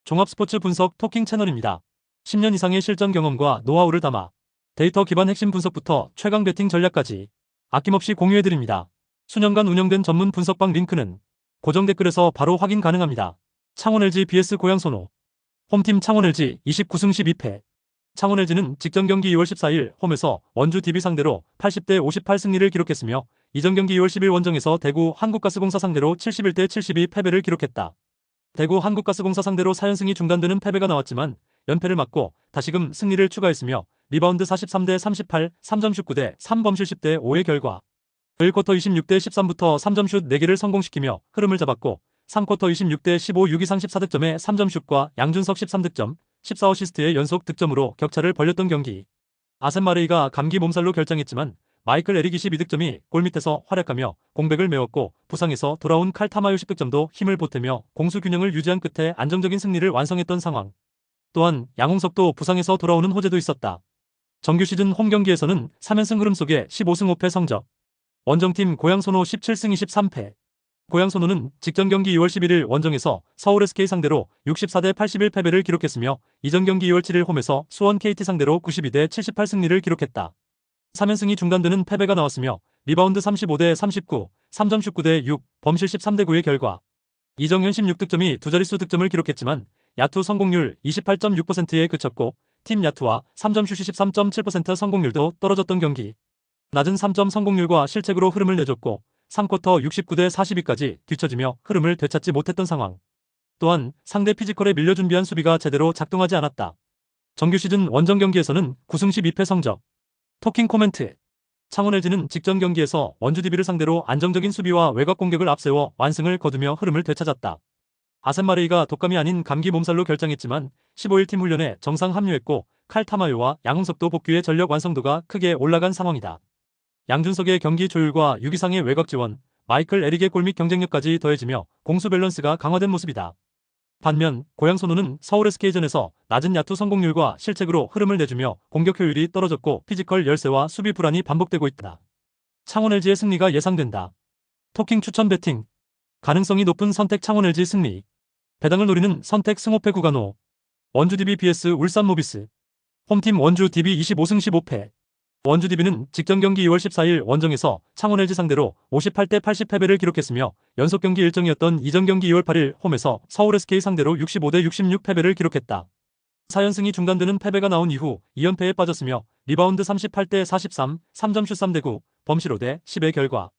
종합 스포츠 분석 토킹 채널입니다. 10년 이상의 실전 경험과 노하우를 담아 데이터 기반 핵심 분석부터 최강 배팅 전략까지 아낌없이 공유해드립니다. 수년간 운영된 전문 분석방 링크는 고정 댓글에서 바로 확인 가능합니다. 창원 LG vs 고양 소노. 홈팀 창원 LG 29승 12패. 창원 LG는 직전 경기 2월 14일 홈에서 원주 DB 상대로 80대 58 승리를 기록했으며 이전 경기 2월 10일 원정에서 대구 한국가스공사 상대로 71대 72 패배를 기록했다. 대구 한국가스공사 상대로 4연승이 중단되는 패배가 나왔지만 연패를 막고 다시금 승리를 추가했으며 리바운드 43대 38, 3점 슛 9대 3 범실 10대 5의 결과 1쿼터 26대 13부터 3점 슛 4개를 성공시키며 흐름을 잡았고 3쿼터 26대 15 6이상 14득점의 3점 슛과 양준석 13득점, 14어시스트의 연속 득점으로 격차를 벌렸던 경기. 아셈 마레이가 감기 몸살로 결장했지만 마이클 에릭 22득점이 골밑에서 활약하며 공백을 메웠고 부상에서 돌아온 칼 타마요 10득점도 힘을 보태며 공수 균형을 유지한 끝에 안정적인 승리를 완성했던 상황. 또한 양홍석도 부상에서 돌아오는 호재도 있었다. 정규 시즌 홈 경기에서는 3연승 흐름 속에 15승 5패 성적. 원정팀 고양소노 17승 23패. 고양소노는 직전 경기 2월 11일 원정에서 서울 SK 상대로 64대 81 패배를 기록했으며 이전 경기 2월 7일 홈에서 수원 KT 상대로 92대 78 승리를 기록했다. 3연승이 중단되는 패배가 나왔으며 리바운드 35대 39, 3점 슛 9대 6, 범실 13대 9의 결과 이정현 16득점이 두 자릿수 득점을 기록했지만 야투 성공률 28.6%에 그쳤고 팀 야투와 3점 슛 13.7% 성공률도 떨어졌던 경기. 낮은 3점 성공률과 실책으로 흐름을 내줬고 3쿼터 69대 42까지 뒤처지며 흐름을 되찾지 못했던 상황. 또한 상대 피지컬에 밀려 준비한 수비가 제대로 작동하지 않았다. 정규 시즌 원정 경기에서는 9승 12패 성적. 토킹 코멘트. 창원 LG는 직전 경기에서 원주 DB를 상대로 안정적인 수비와 외곽 공격을 앞세워 완승을 거두며 흐름을 되찾았다. 아셈 마레이가 독감이 아닌 감기 몸살로 결장했지만 15일 팀 훈련에 정상 합류했고 칼 타마요와 양홍석도 복귀의 전력 완성도가 크게 올라간 상황이다. 양준석의 경기 조율과 6이상의 외곽 지원, 마이클 에릭의 골밑 경쟁력까지 더해지며 공수 밸런스가 강화된 모습이다. 반면 고양소노는 서울 SK전에서 낮은 야투 성공률과 실책으로 흐름을 내주며 공격 효율이 떨어졌고 피지컬 열세와 수비 불안이 반복되고 있다. 창원 LG의 승리가 예상된다. 토킹 추천 배팅. 가능성이 높은 선택 창원 LG 승리. 배당을 노리는 선택 승호패 구간호. 원주 DB vs 울산 모비스. 홈팀 원주 DB 25승 15패. 원주 DB는 직전 경기 2월 14일 원정에서 창원 LG 상대로 58대 80 패배를 기록했으며 연속 경기 일정이었던 이전 경기 2월 8일 홈에서 서울 SK 상대로 65대 66 패배를 기록했다. 4연승이 중단되는 패배가 나온 이후 2연패에 빠졌으며 리바운드 38대 43, 3점 슛 3대 9, 범실 5대 10의 결과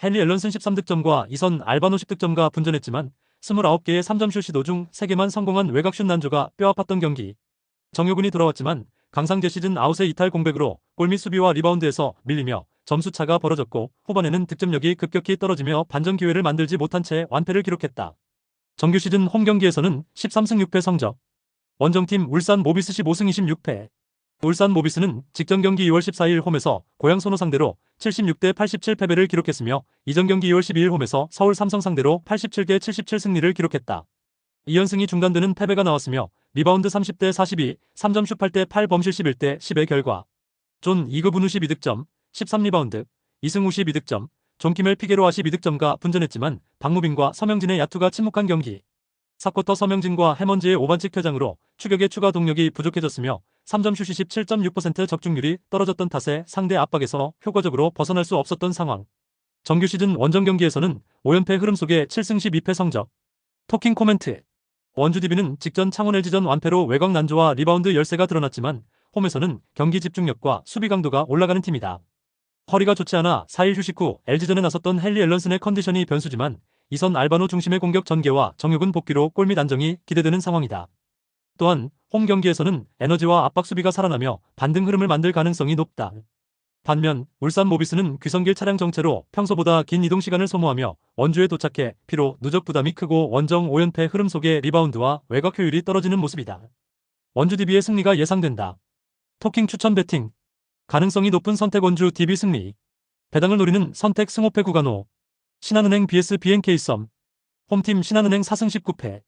헨리 앨런슨 13득점과 이선 알바노 10득점과 분전했지만 29개의 3점 슛 시도 중 3개만 성공한 외곽슛 난조가 뼈아팠던 경기. 정효근이 돌아왔지만 강상재 시즌 아웃의 이탈 공백으로 골밑 수비와 리바운드에서 밀리며 점수차가 벌어졌고 후반에는 득점력이 급격히 떨어지며 반전 기회를 만들지 못한 채 완패를 기록했다. 정규 시즌 홈 경기에서는 13승 6패 성적. 원정팀 울산 모비스 15승 26패. 울산 모비스는 직전 경기 2월 14일 홈에서 고양소노 상대로 76대 87 패배를 기록했으며 이전 경기 2월 12일 홈에서 서울 삼성 상대로 87대 77 승리를 기록했다. 2연승이 중단되는 패배가 나왔으며 리바운드 30대 42, 3점 슛 8대 8 범실 11대 10의 결과 존 이그분 52득점, 13리바운드, 이승우 52득점, 존 키멜 피게로아 12득점과 분전했지만 박무빈과 서명진의 야투가 침묵한 경기. 4쿼터 서명진과 해먼지의 오반칙 퇴장으로 추격의 추가 동력이 부족해졌으며 3점 슛 17.6% 적중률이 떨어졌던 탓에 상대 압박에서 효과적으로 벗어날 수 없었던 상황. 정규 시즌 원정 경기에서는 5연패 흐름 속에 7승 12패 성적. 토킹 코멘트. 원주 DB는 직전 창원 LG전 완패로 외곽 난조와 리바운드 열세가 드러났지만 홈에서는 경기 집중력과 수비 강도가 올라가는 팀이다. 허리가 좋지 않아 4일 휴식 후 LG전에 나섰던 헨리 앨런슨의 컨디션이 변수지만 이선 알바노 중심의 공격 전개와 정효근 복귀로 골밑 안정이 기대되는 상황이다. 또한 홈 경기에서는 에너지와 압박 수비가 살아나며 반등 흐름을 만들 가능성이 높다. 반면 울산 모비스는 귀성길 차량 정체로 평소보다 긴 이동 시간을 소모하며 원주에 도착해 피로 누적 부담이 크고 원정 5연패 흐름 속에 리바운드와 외곽 효율이 떨어지는 모습이다. 원주 DB의 승리가 예상된다. 토킹 추천 배팅. 가능성이 높은 선택 원주 DB 승리. 배당을 노리는 선택 승호패 구간호. 신한은행 vs BNK썸. 홈팀 신한은행 4승 19패.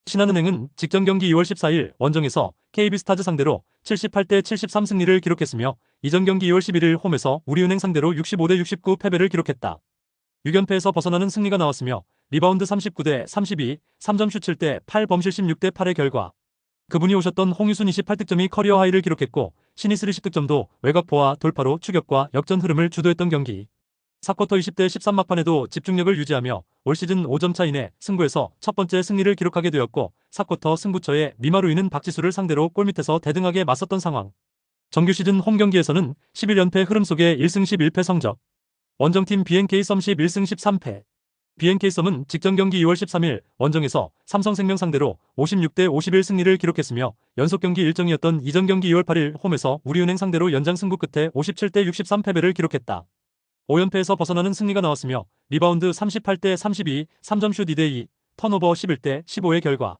신한은행은 직전 경기 2월 14일 원정에서 KB스타즈 상대로 78대 73 승리를 기록했으며 이전 경기 2월 11일 홈에서 우리은행 상대로 65대 69 패배를 기록했다. 6연패에서 벗어나는 승리가 나왔으며 리바운드 39대 32, 3점슛 7대 8, 범실 16대 8의 결과. 그분이 오셨던 홍유순 28득점이 커리어 하이를 기록했고 신이슬 10득점도 외곽포와 돌파로 추격과 역전 흐름을 주도했던 경기. 4쿼터 20대 13 막판에도 집중력을 유지하며 올 시즌 5점 차 이내 승부에서 첫 번째 승리를 기록하게 되었고 4쿼터 승부처에 미마루이는 박지수를 상대로 골밑에서 대등하게 맞섰던 상황. 정규 시즌 홈 경기에서는 11연패 흐름 속에 1승 11패 성적. 원정팀 BNK 썸 11승 13패. BNK 썸은 직전 경기 2월 13일 원정에서 삼성생명 상대로 56대 51 승리를 기록했으며 연속 경기 일정이었던 이전 경기 2월 8일 홈에서 우리은행 상대로 연장 승부 끝에 57대 63 패배를 기록했다. 5연패에서 벗어나는 승리가 나왔으며 리바운드 38대 32, 3점슛 2대2, 턴오버 11대 15의 결과.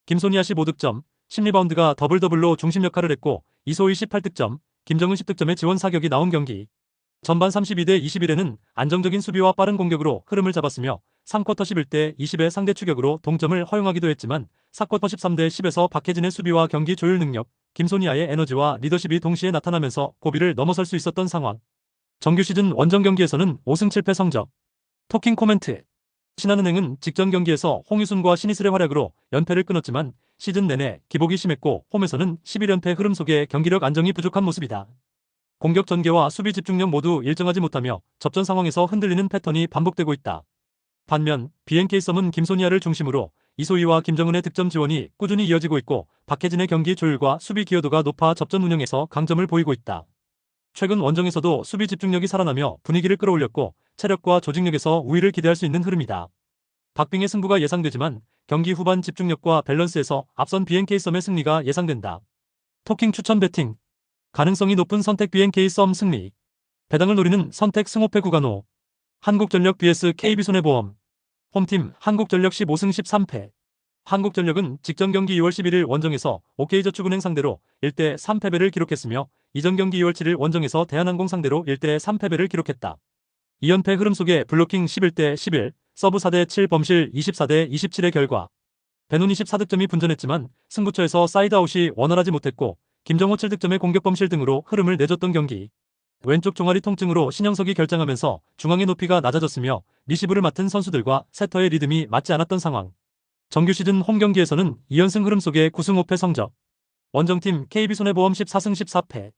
김소니아 15득점, 10리바운드가 더블더블로 중심 역할을 했고 이소희 18득점, 김정은 10득점의 지원 사격이 나온 경기. 전반 32대 21에는 안정적인 수비와 빠른 공격으로 흐름을 잡았으며 3쿼터 11대 20의 상대 추격으로 동점을 허용하기도 했지만 4쿼터 13대 10에서 박혜진의 수비와 경기 조율 능력, 김소니아의 에너지와 리더십이 동시에 나타나면서 고비를 넘어설 수 있었던 상황. 정규 시즌 원정 경기에서는 5승 7패 성적. 토킹 코멘트. 신한은행은 직전 경기에서 홍유순과 신이슬의 활약으로 연패를 끊었지만 시즌 내내 기복이 심했고 홈에서는 11연패 흐름 속에 경기력 안정이 부족한 모습이다. 공격 전개와 수비 집중력 모두 일정하지 못하며 접전 상황에서 흔들리는 패턴이 반복되고 있다. 반면 BNK 썸은 김소니아를 중심으로 이소희와 김정은의 득점 지원이 꾸준히 이어지고 있고 박혜진의 경기 조율과 수비 기여도가 높아 접전 운영에서 강점을 보이고 있다. 최근 원정에서도 수비 집중력이 살아나며 분위기를 끌어올렸고 체력과 조직력에서 우위를 기대할 수 있는 흐름이다. 박빙의 승부가 예상되지만 경기 후반 집중력과 밸런스에서 앞선 BNK 썸의 승리가 예상된다. 토킹 추천 배팅. 가능성이 높은 선택 BNK 썸 승리. 배당을 노리는 선택 승호패 구간호. 한국전력 vs KB손해보험. 홈팀 한국전력 15승 13패. 한국전력은 직전 경기 2월 11일 원정에서 OK저축은행 상대로 1대 3패배를 기록했으며 이전 경기 2월 7일 원정에서 대한항공 상대로 1대 3패배를 기록했다. 2연패 흐름 속에 블로킹 11대 11, 서브 4대 7, 범실 24대 27의 결과. 배논 24득점이 분전했지만 승부처에서 사이드아웃이 원활하지 못했고 김정호 7득점의 공격 범실 등으로 흐름을 내줬던 경기. 왼쪽 종아리 통증으로 신영석이 결장하면서 중앙의 높이가 낮아졌으며 리시브를 맡은 선수들과 세터의 리듬이 맞지 않았던 상황. 정규 시즌 홈 경기에서는 2연승 흐름 속에 9승 5패 성적. 원정팀 KB손해보험 14승 14패.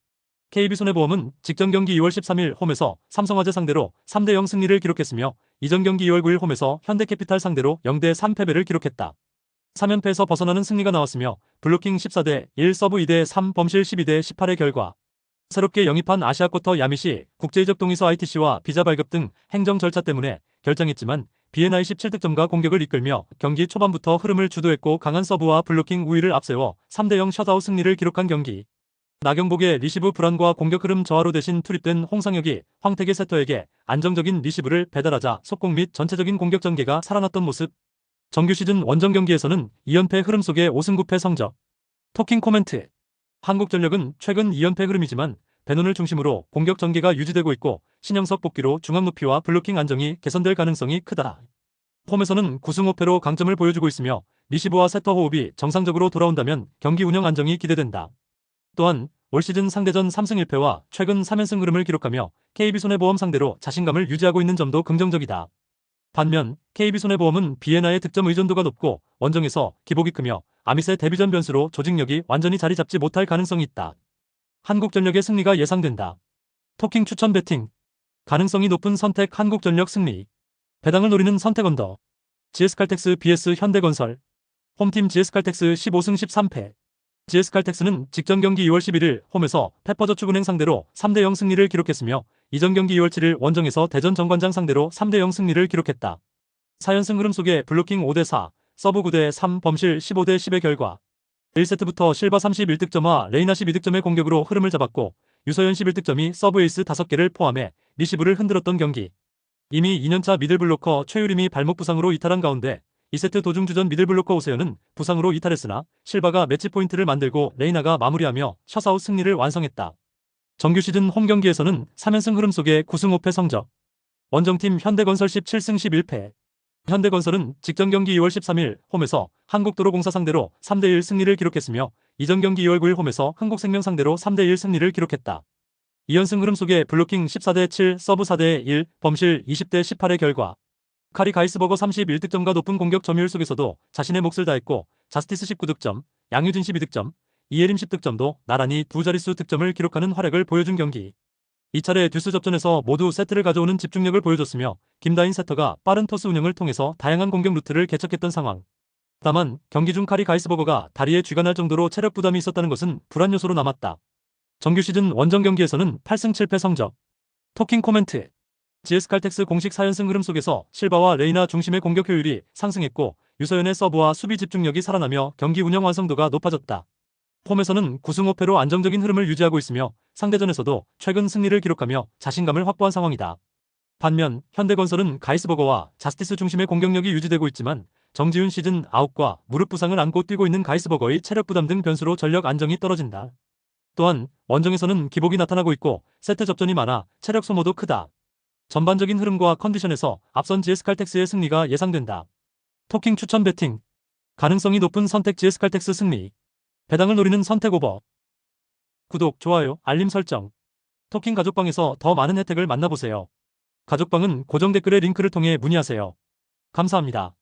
KB손해보험은 직전 경기 2월 13일 홈에서 삼성화재 상대로 3대 0 승리를 기록했으며 이전 경기 2월 9일 홈에서 현대캐피탈 상대로 0대 3 패배를 기록했다. 3연패에서 벗어나는 승리가 나왔으며 블로킹 14대 1, 서브 2대 3, 범실 12대 18의 결과. 새롭게 영입한 아시아쿼터 야미시 국제이적 동의서 ITC와 비자 발급 등 행정 절차 때문에 결장했지만 BNI 17득점과 공격을 이끌며 경기 초반부터 흐름을 주도했고 강한 서브와 블로킹 우위를 앞세워 3대 0 셧아웃 승리를 기록한 경기. 나경복의 리시브 불안과 공격 흐름 저하로 대신 투입된 홍상혁이 황택의 세터에게 안정적인 리시브를 배달하자 속공 및 전체적인 공격 전개가 살아났던 모습. 정규 시즌 원정 경기에서는 2연패 흐름 속에 5승 9패 성적. 토킹 코멘트. 한국전력은 최근 2연패 흐름이지만 배논을 중심으로 공격 전개가 유지되고 있고 신영석 복귀로 중앙 높이와 블로킹 안정이 개선될 가능성이 크다. 홈에서는 9승 5패로 강점을 보여주고 있으며 리시브와 세터 호흡이 정상적으로 돌아온다면 경기 운영 안정이 기대된다. 또한 올 시즌 상대전 3승 1패와 최근 3연승 흐름을 기록하며 KB손해보험 상대로 자신감을 유지하고 있는 점도 긍정적이다. 반면 KB손해보험은 BNI의 득점 의존도가 높고 원정에서 기복이 크며 아밋의 데뷔전 변수로 조직력이 완전히 자리 잡지 못할 가능성이 있다. 한국전력의 승리가 예상된다. 토킹 추천 배팅. 가능성이 높은 선택 한국전력 승리. 배당을 노리는 선택 언더. GS칼텍스 vs 현대건설. 홈팀 GS칼텍스 15승 13패. GS칼텍스는 직전 경기 2월 11일 홈에서 페퍼저축은행 상대로 3대 0 승리를 기록했으며 이전 경기 2월 7일 원정에서 대전 정관장 상대로 3대 0 승리를 기록했다. 4연승 흐름 속에 블로킹 5대 4, 서브 9대 3, 범실 15대 10의 결과. 1세트부터 실바 31득점과 레이나 12득점의 공격으로 흐름을 잡았고 유서연 11득점이 서브 에이스 5개를 포함해 리시브를 흔들었던 경기. 이미 2년차 미들블로커 최유림이 발목 부상으로 이탈한 가운데 2세트 도중 주전 미들블로커 오세연은 부상으로 이탈했으나 실바가 매치 포인트를 만들고 레이나가 마무리하며 셧아웃 승리를 완성했다. 정규 시즌 홈 경기에서는 3연승 흐름 속에 9승 5패 성적. 원정팀 현대건설 17승 11패. 현대건설은 직전 경기 2월 13일 홈에서 한국도로공사 상대로 3대 1 승리를 기록했으며 이전 경기 2월 9일 홈에서 흥국생명 상대로 3대 1 승리를 기록했다. 2연승 흐름 속에 블로킹 14대 7, 서브 4대 1, 범실 20대 18의 결과. 카리 가이스버거 31득점과 높은 공격 점유율 속에서도 자신의 몫을 다했고 자스티스 19득점, 양유진 12득점, 이예림 10득점도 나란히 두 자릿수 득점을 기록하는 활약을 보여준 경기. 2차례 듀스 접전에서 모두 세트를 가져오는 집중력을 보여줬으며 김다인 세터가 빠른 토스 운영을 통해서 다양한 공격 루트를 개척했던 상황. 다만 경기 중 카리 가이스버거가 다리에 쥐가 날 정도로 체력 부담이 있었다는 것은 불안 요소로 남았다. 정규 시즌 원정 경기에서는 8승 7패 성적. 토킹 코멘트. GS 칼텍스 공식 4연승 흐름 속에서 실바와 레이나 중심의 공격 효율이 상승했고 유서연의 서브와 수비 집중력이 살아나며 경기 운영 완성도가 높아졌다. 홈에서는 9승 5패로 안정적인 흐름을 유지하고 있으며 상대전에서도 최근 승리를 기록하며 자신감을 확보한 상황이다. 반면 현대건설은 가이스버거와 자스티스 중심의 공격력이 유지되고 있지만 정지훈 시즌 아웃과 무릎 부상을 안고 뛰고 있는 가이스버거의 체력 부담 등 변수로 전력 안정이 떨어진다. 또한 원정에서는 기복이 나타나고 있고 세트 접전이 많아 체력 소모도 크다. 전반적인 흐름과 컨디션에서 앞선 GS 칼텍스의 승리가 예상된다. 토킹 추천 배팅. 가능성이 높은 선택 GS 칼텍스 승리. 배당을 노리는 선택 오버. 구독, 좋아요, 알림 설정. 토킹 가족방에서 더 많은 혜택을 만나보세요. 가족방은 고정 댓글의 링크를 통해 문의하세요. 감사합니다.